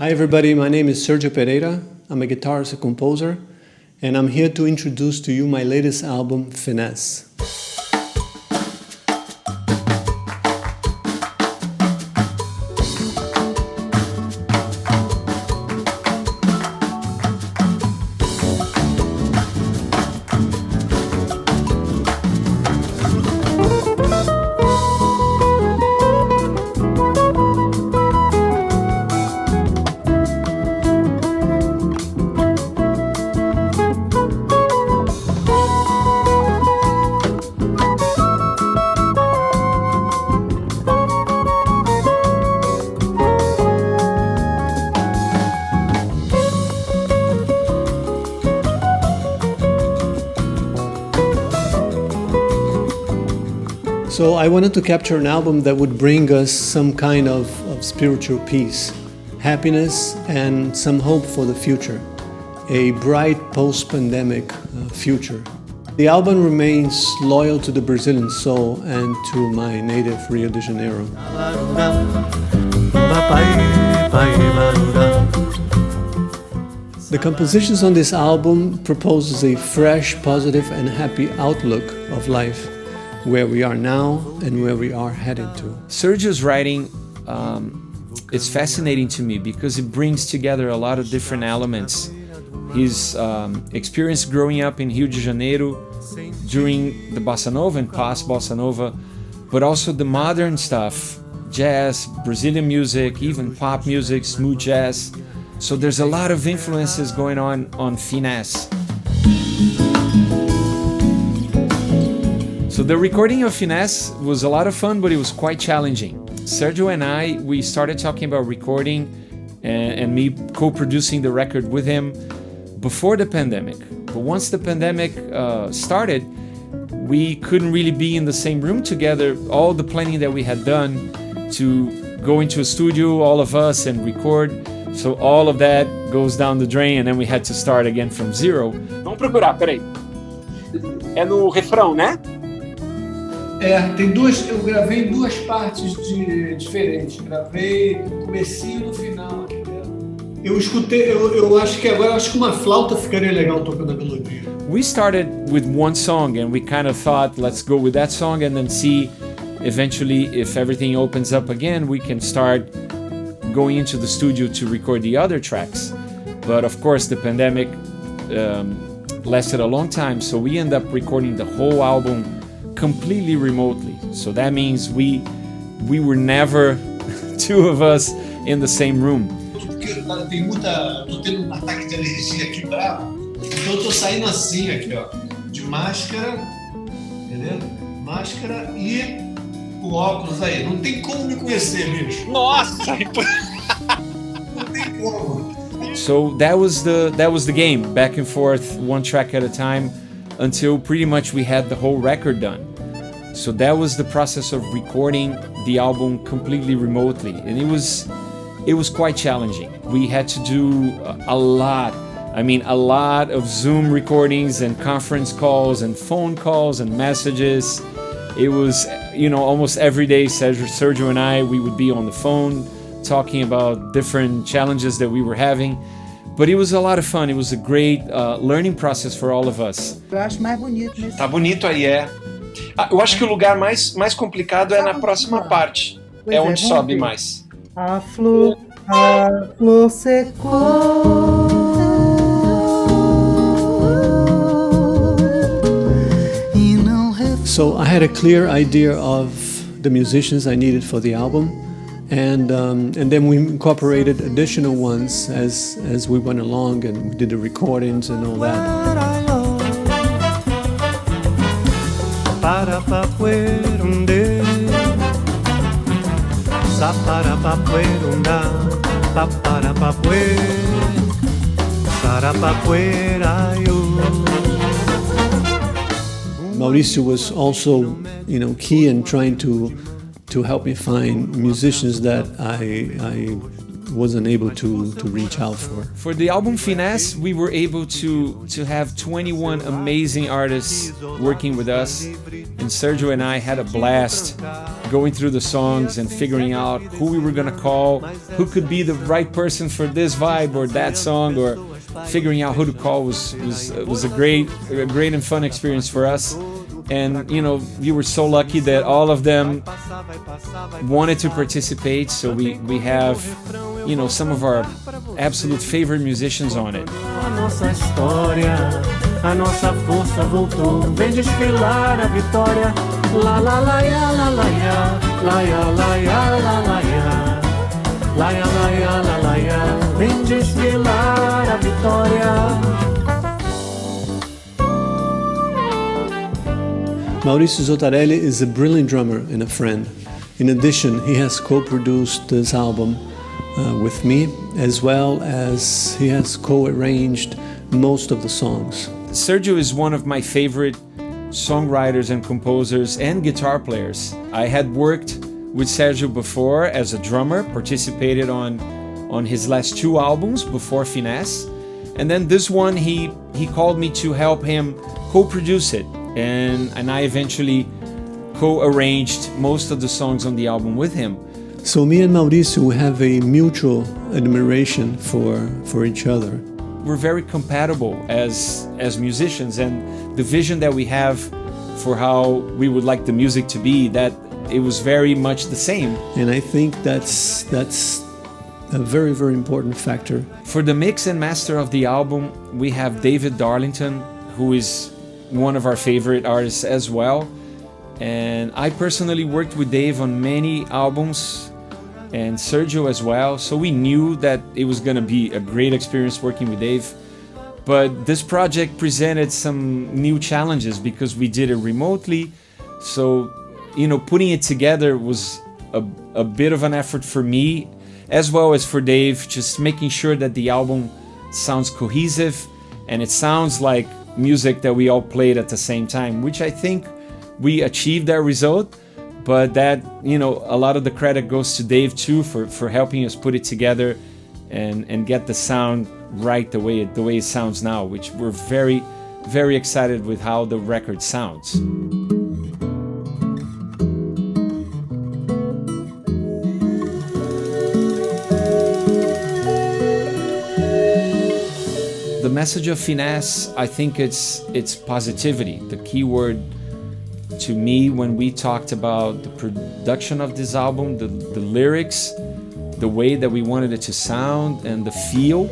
Hi everybody, my name is Sergio Pereira. I'm a guitarist and composer, and I'm here to introduce to you my latest album, Finesse. So I wanted to capture an album that would bring us some kind of spiritual peace, happiness, and some hope for the future, a bright post-pandemic future. The album remains loyal to the Brazilian soul and to my native Rio de Janeiro. The compositions on this album proposes a fresh, positive, and happy outlook of life, where we are now and where we are heading to. Sergio's writing is fascinating to me because it brings together a lot of different elements. His experience growing up in Rio de Janeiro during the Bossa Nova and past Bossa Nova, but also the modern stuff, jazz, Brazilian music, even pop music, smooth jazz. So there's a lot of influences going on Finesse. So the recording of Finesse was a lot of fun, but it was quite challenging. Sergio and I, we started talking about recording and me co-producing the record with him before the pandemic. But once the pandemic started, we couldn't really be in the same room together. All the planning that we had done to go into a studio, all of us, and record. So all of that goes down the drain, and then we had to start again from zero. Vamos procurar, peraí. É no refrão, né? Eu gravei em duas partes diferentes. Gravei no comecinho e no final aqui dentro. Eu escutei, eu acho que agora uma flauta ficaria legal tocando a melodia. We started with one song and we kind of thought, let's go with that song and then see eventually if everything opens up again, we can start going into the studio to record the other tracks. But of course the pandemic lasted a long time, so we end up recording the whole album completely remotely. So that means we were never two of us in the same room. Tô tendo um ataque de alergia aqui bravo, então eu tô saindo assim aqui, ó, de máscara, entendeu? Máscara e o óculos aí. Não tem como me conhecer, bicho. Nossa! Não tem como. So that was the game, back and forth, one track at a time, until pretty much we had the whole record done. So that was the process of recording the album completely remotely, and it was quite challenging. We had to do a lot of Zoom recordings and conference calls and phone calls and messages. It was, almost every day Sergio and I, we would be on the phone talking about different challenges that we were having. But it was a lot of fun. It was a great learning process for all of us. Eu acho mais bonito nesse. Tá bonito aí, é. Eu acho que o lugar mais complicado é na próxima parte. Pois é onde sobe ver. mais. A flor secou. So I had a clear idea of the musicians I needed for the album, and then we incorporated additional ones as we went along and did the recordings and all that. Mauricio was also, key in trying to help me find musicians that I wasn't able to reach out for. For the album Finesse, we were able to have 21 amazing artists working with us, and Sergio and I had a blast going through the songs and figuring out who we were gonna call, who could be the right person for this vibe or that song, or figuring out who to call was a great and fun experience for us. And we were so lucky that all of them wanted to participate, so we have some of our absolute favorite musicians on it. A nossa história, a nossa força voltou, vem desfilar a vitória. La la la ya, la la ya, la ya la ya, la la ya, la ya la ya, la la ya, vem desfilar a vitória. Mauricio Zottarelli is a brilliant drummer and a friend. In addition, he has co-produced this album with me, as well as he has co-arranged most of the songs. Sergio is one of my favorite songwriters and composers and guitar players. I had worked with Sergio before as a drummer, participated on his last 2 albums before Finesse, and then this one he called me to help him co-produce it, and I eventually co-arranged most of the songs on the album with him. So me and Mauricio have a mutual admiration for each other. We're very compatible as musicians, and the vision that we have for how we would like the music to be, that it was very much the same. And I think that's a very, very important factor. For the mix and master of the album, we have David Darlington, who is one of our favorite artists as well. And I personally worked with Dave on many albums, and Sergio as well, so we knew that it was going to be a great experience working with Dave. But this project presented some new challenges because we did it remotely, so putting it together was a bit of an effort for me as well as for Dave, just making sure that the album sounds cohesive and it sounds like music that we all played at the same time, which I think we achieved that result. But that, a lot of the credit goes to Dave too for helping us put it together and get the sound right the way it sounds now, which we're very, very excited with how the record sounds. The message of Finesse, I think it's positivity. The key word to me when we talked about the production of this album, the lyrics, the way that we wanted it to sound, and the feel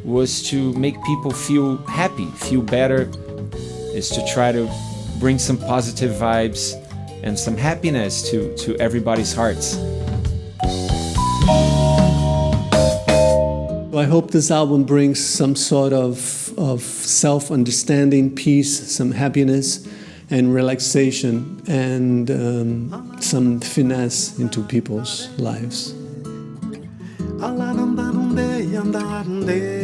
was to make people feel happy, feel better, is to try to bring some positive vibes and some happiness to everybody's hearts. I hope this album brings some sort of self-understanding, peace, some happiness and relaxation, and some finesse into people's lives. Andar, andar, um day, andar, um day.